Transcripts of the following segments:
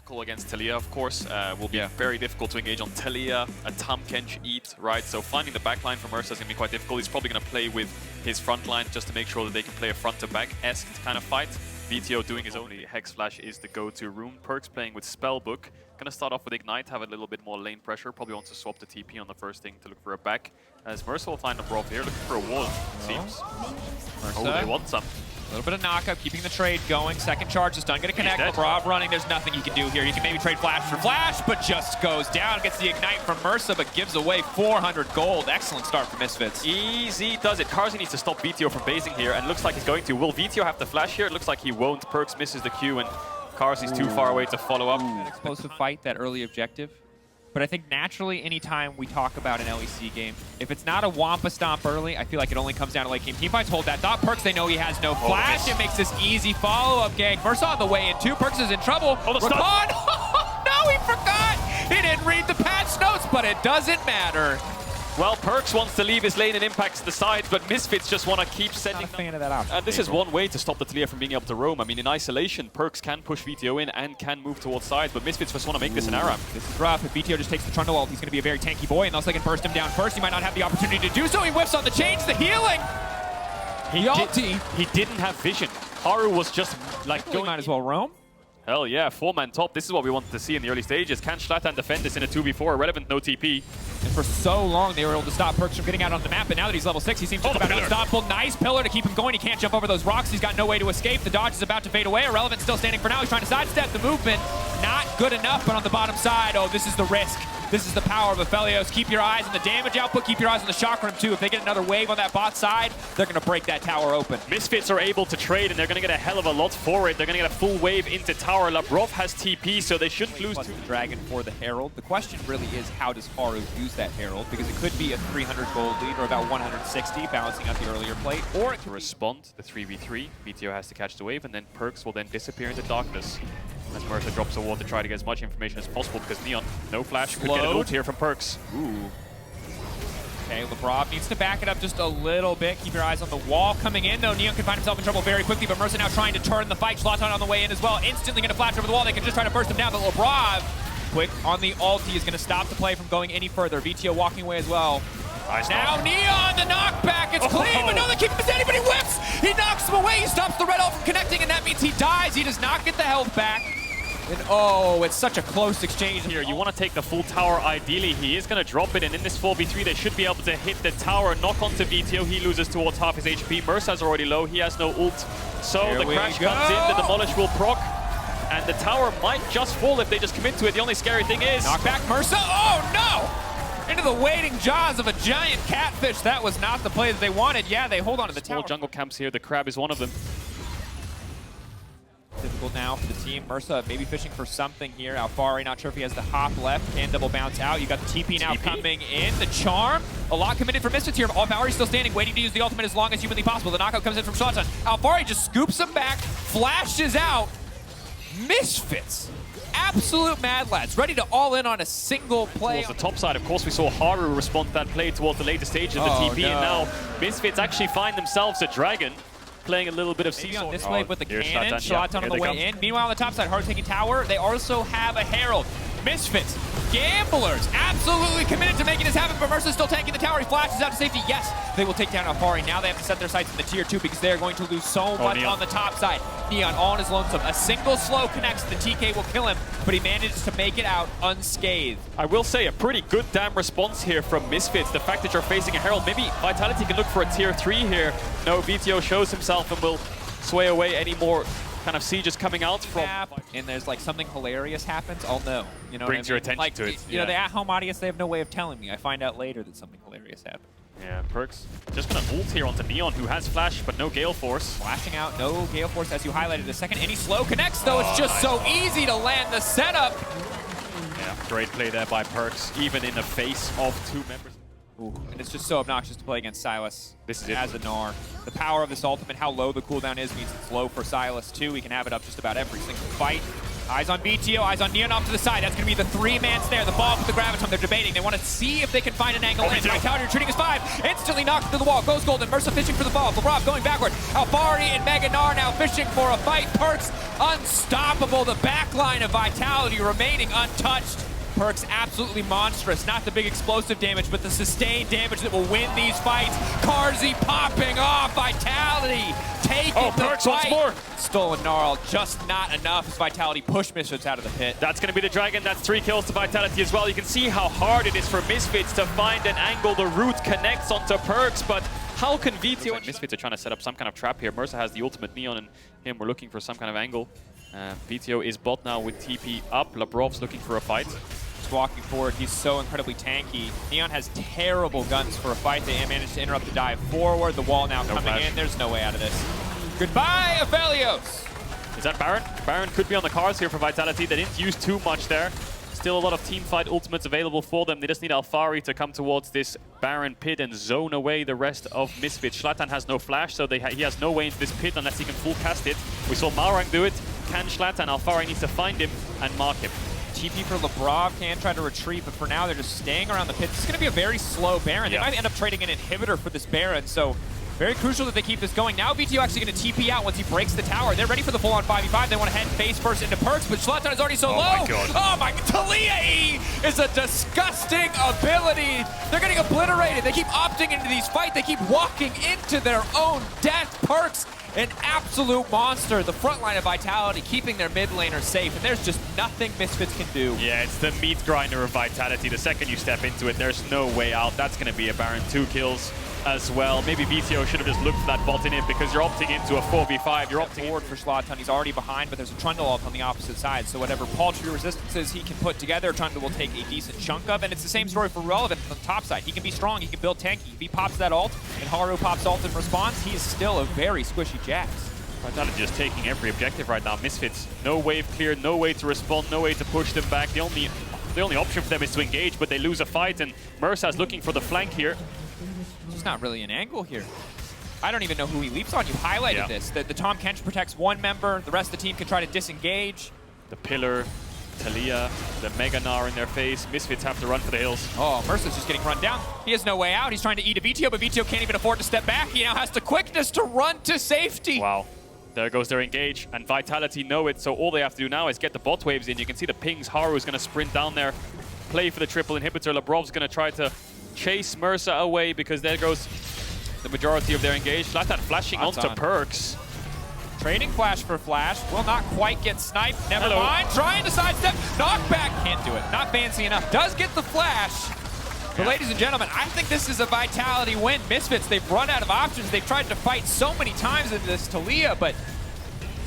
difficult against Taliyah, of course. Will be very difficult to engage on Taliyah, a Tahm Kench eat, right? So finding the backline for Mersa is going to be quite difficult. He's probably going to play with his front line just to make sure that they can play a front-to-back-esque kind of fight. Vetheo doing his own Hex Flash is the go-to room. Perkz playing with Spellbook. Gonna start off with Ignite, have a little bit more lane pressure. Probably wants to swap the TP on the first thing to look for a back. As Mersa will find Labrov here, looking for a wall, it seems. Mersa. Oh, they want some. A little bit of knockup, keeping the trade going. Second charge is done. Gonna connect. Labrov running. There's nothing you can do here. You can maybe trade flash for flash, but just goes down. Gets the ignite from Mersa, but gives away 400 gold. Excellent start for Misfits. Easy does it. Carzzy needs to stop Vetheo from basing here, and looks like he's going to. Will Vetheo have the flash here? It looks like he won't. Perkz misses the Q, and Carzzy's too far away to follow up. An explosive fight, that early objective. But I think naturally, anytime we talk about an LEC game, if it's not a Wampa Stomp early, I feel like it only comes down to late game teamfights. Hold that thought. Perkz, they know he has no flash. It makes this easy follow-up gang. Mersa on the way in, too. Perkz is in trouble. Oh, the Rakan! No, he forgot! He didn't read the patch notes, but it doesn't matter. Well, Perkz wants to leave his lane and impacts the sides, but Misfits just want to keep sending Not a fan of that option. this is one way to stop the Taliyah from being able to roam. I mean, in isolation, Perkz can push Vetheo in and can move towards sides, but Misfits just want to make this an ARAM. This is rough. If Vetheo just takes the Trundle ult, he's going to be a very tanky boy, unless they can burst him down first. He might not have the opportunity to do so. He whiffs on the change, the healing. He didn't have vision. Haru was just like He might as well roam. Hell yeah, 4-man top. This is what we wanted to see in the early stages. Can Shlatan defend this in a 2v4? Irrelevant, no TP. And for so long, they were able to stop Perkz from getting out on the map, but now that he's level 6, he seems just about unstoppable. Nice pillar to keep him going. He can't jump over those rocks. He's got no way to escape. The dodge is about to fade away. Irrelevant still standing for now. He's trying to sidestep the movement. Not good enough, but on the bottom side, oh, this is the risk. This is the power of Aphelios. Keep your eyes on the damage output. Keep your eyes on the shock room, too. If they get another wave on that bot side, they're going to break that tower open. Misfits are able to trade, and they're going to get a hell of a lot for it. They're going to get a full wave into tower. Labrov has TP, so they shouldn't lose. The dragon for the Herald. The question really is, how does Haru use that Herald? Because it could be a 300 gold lead or about 160, balancing out the earlier plate, or it can respond the 3v3. Vetheo has to catch the wave, and then Perkz will then disappear into darkness. As Mersa drops a wall to try to get as much information as possible, because Neon, no flash, could get a ult here from Perkz. Ooh. Okay, Labrov needs to back it up just a little bit. Keep your eyes on the wall coming in, though. Neon can find himself in trouble very quickly, but Mersa now trying to turn the fight. Shlatan on the way in as well. Instantly going to flash over the wall. They can just try to burst him down, but Labrov, quick on the ulti, is going to stop the play from going any further. Vetheo walking away as well. Nice now Neon, the knockback, it's clean, but no, they keep him standing, but he whips! He knocks him away, he stops the red ult from connecting, and that means he dies. He does not get the health back. And oh, it's such a close exchange here. You want to take the full tower ideally. He is going to drop it, and in this 4v3, they should be able to hit the tower, knock onto Vetheo. He loses towards half his HP. Mersa's already low. He has no ult. So here the crash comes in, the demolish will proc, and the tower might just fall if they just commit to it. The only scary thing is... knockback Mersa. Oh, no! Into the waiting jaws of a giant catfish. That was not the play that they wanted. Yeah, they hold on to the tower. Jungle camps here. The crab is one of them. Difficult now for the team. Mersa maybe fishing for something here. Alphari, not sure if he has the hop left. Can double bounce out. You got the TP now coming in. The charm. A lot committed for Misfits here. Alphari still standing, waiting to use the ultimate as long as humanly possible. The knockout comes in from Shlatan. Alphari just scoops him back, flashes out. Misfits. Absolute mad lads, ready to all in on a single play. Towards the top side, of course, we saw Haru respond to that play towards the later stages of the TP, and now Misfits actually find themselves a dragon. Playing a little bit of seesaw. On this wave with the cannon, Shlatan on the way in. Meanwhile, on the top side, Haru taking tower. They also have a Herald. Misfits, gamblers, absolutely committed to making this happen, but Mersa's still tanking the tower. He flashes out to safety. Yes, they will take down Alphari. Now they have to set their sights in the tier 2 because they're going to lose so much on the top side. Neon all on his lonesome. A single slow connects. The TK will kill him, but he manages to make it out unscathed. I will say a pretty good damn response here from Misfits. The fact that you're facing a Herald, maybe Vitality can look for a tier 3 here. No, Vetheo shows himself and will sway away any more kind of sieges coming out from. And there's like something hilarious happens, I'll know. You know, brings your attention to it. You know, the at-home audience, they have no way of telling me. I find out later that something hilarious happened. Yeah, Perkz just gonna ult here onto Neon, who has flash but no Gale Force. Flashing out, no Gale Force, as you highlighted the second. Any slow connects, though. It's just so easy to land the setup. Yeah, great play there by Perkz, even in the face of two members. Ooh, and it's just so obnoxious to play against Sylas. This is it. As a Gnar. The power of this ultimate, how low the cooldown is, means it's low for Sylas too. He can have it up just about every single fight. Eyes on Vetheo, eyes on Neon off to the side. That's going to be the three-man snare. The ball with the Graviton. They're debating. They want to see if they can find an angle in. Vitality retreating as 5. Instantly knocked through the wall. Goes golden. Mersa fishing for the ball. Labrov going backward. Alphari and Gnar now fishing for a fight. Perkz unstoppable. The back line of Vitality remaining untouched. Perkz absolutely monstrous. Not the big explosive damage, but the sustained damage that will win these fights. Carzzy popping off. Vitality taking the Perkz fight. once more. Stolen Gnarl, just not enough as Vitality push Misfits out of the pit. That's going to be the Dragon. That's 3 kills to Vitality as well. You can see how hard it is for Misfits to find an angle. The root connects onto Perkz, but how can Vetheo... Like Misfits are trying to set up some kind of trap here. Mersa has the ultimate Neon and him. We're looking for some kind of angle. Vetheo is bot now with TP up. Labrov's looking for a fight. Walking forward, he's so incredibly tanky. Neon has terrible guns for a fight. They managed to interrupt the dive forward. The wall now coming in. There's no way out of this. Goodbye, Aphelios! Is that Baron? Baron could be on the cards here for Vitality. They didn't use too much there. Still a lot of teamfight ultimates available for them. They just need Alphari to come towards this Baron pit and zone away the rest of Misfits. Shlatan has no flash, so he has no way into this pit unless he can full cast it. We saw Malrang do it. Can Shlatan? Alphari needs to find him and mark him. TP for Labrov, can try to retreat, but for now they're just staying around the pit. This is going to be a very slow Baron. They might end up trading an inhibitor for this Baron, so very crucial that they keep this going. Now Vetheo actually going to TP out once he breaks the tower. They're ready for the full-on 5v5. They want to head face first into Perkz, but Shlatan is already so low. My God. Oh my God. Taliyah is a disgusting ability. They're getting obliterated. They keep opting into these fights. They keep walking into their own death. Perkz, an absolute monster. The front line of Vitality keeping their mid laner safe, and there's just nothing Misfits can do. Yeah, it's the meat grinder of Vitality. The second you step into it, there's no way out. That's going to be a Baron. 2 kills as well. Maybe Vetheo should have just looked for that bot in it because you're opting into a 4v5. You're opting forward for Shlatan. He's already behind, but there's a Trundle ult on the opposite side. So whatever paltry resistances he can put together, Trundle will take a decent chunk of. And it's the same story for Relevant on the top side. He can be strong. He can build tanky. If he pops that ult and Haru pops ult in response, he is still a very squishy Jax. Vitality just taking every objective right now. Misfits, no wave clear, no way to respond, no way to push them back. The only option for them is to engage, but they lose a fight, and Mersa's looking for the flank here. There's not really an angle here. I don't even know who he leaps on. You highlighted this. The Tahm Kench protects one member. The rest of the team can try to disengage. The pillar, Taliyah, the Gnar in their face. Misfits have to run for the hills. Oh, Mersa's just getting run down. He has no way out. He's trying to eat a Vetheo, but Vetheo can't even afford to step back. He now has the quickness to run to safety. Wow. There goes their engage, and Vitality know it, so all they have to do now is get the bot waves in. You can see the pings. Haru is going to sprint down there, play for the triple inhibitor. Labrov's going to try to chase Mersa away because there goes the majority of their engage. Shlatan flashing onto Perkz. Trading flash for flash. Will not quite get sniped. Never mind. Trying to sidestep. Knockback. Can't do it. Not fancy enough. Does get the flash. But ladies and gentlemen, I think this is a Vitality win. Misfits, they've run out of options. They've tried to fight so many times into this Taliyah, but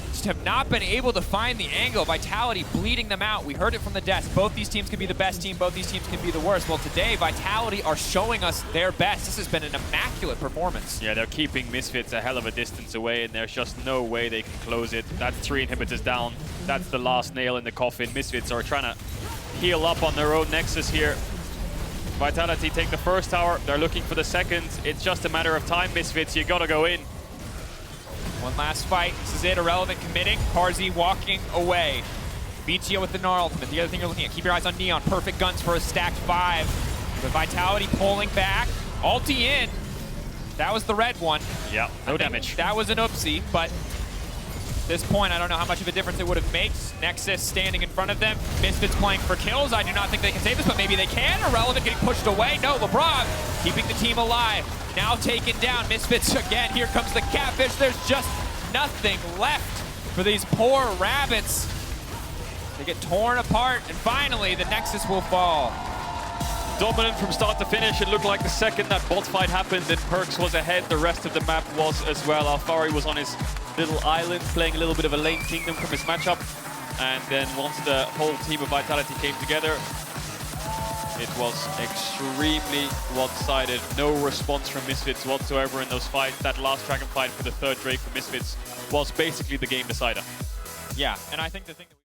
just have not been able to find the angle. Vitality bleeding them out. We heard it from the desk. Both these teams can be the best team. Both these teams can be the worst. Well, today, Vitality are showing us their best. This has been an immaculate performance. Yeah, they're keeping Misfits a hell of a distance away, and there's just no way they can close it. That's 3 inhibitors down. That's the last nail in the coffin. Misfits are trying to heal up on their own Nexus here. Vitality take the first tower. They're looking for the second. It's just a matter of time, Misfits. You gotta go in. One last fight. This is it. Irrelevant committing. Carzzy walking away. Vetheo with the Gnar ultimate. The other thing you're looking at, keep your eyes on Neon. Perfect guns for a stacked 5. But Vitality pulling back. Ulti in. That was the red one. Yeah, no damage. That was an oopsie, but at this point, I don't know how much of a difference it would have made. Nexus standing in front of them. Misfits playing for kills. I do not think they can save this, but maybe they can. Irrelevant getting pushed away. No, Labrov keeping the team alive. Now taken down. Misfits again. Here comes the catfish. There's just nothing left for these poor rabbits. They get torn apart, and finally, the Nexus will fall. Dominant from start to finish. It looked like the second that bot fight happened, then Perkz was ahead. The rest of the map was as well. Alphari was on his little island, playing a little bit of a lane kingdom from his matchup. And then once the whole team of Vitality came together, it was extremely one-sided. No response from Misfits whatsoever in those fights. That last Dragon fight for the third Drake for Misfits was basically the game decider. Yeah, and I think the thing that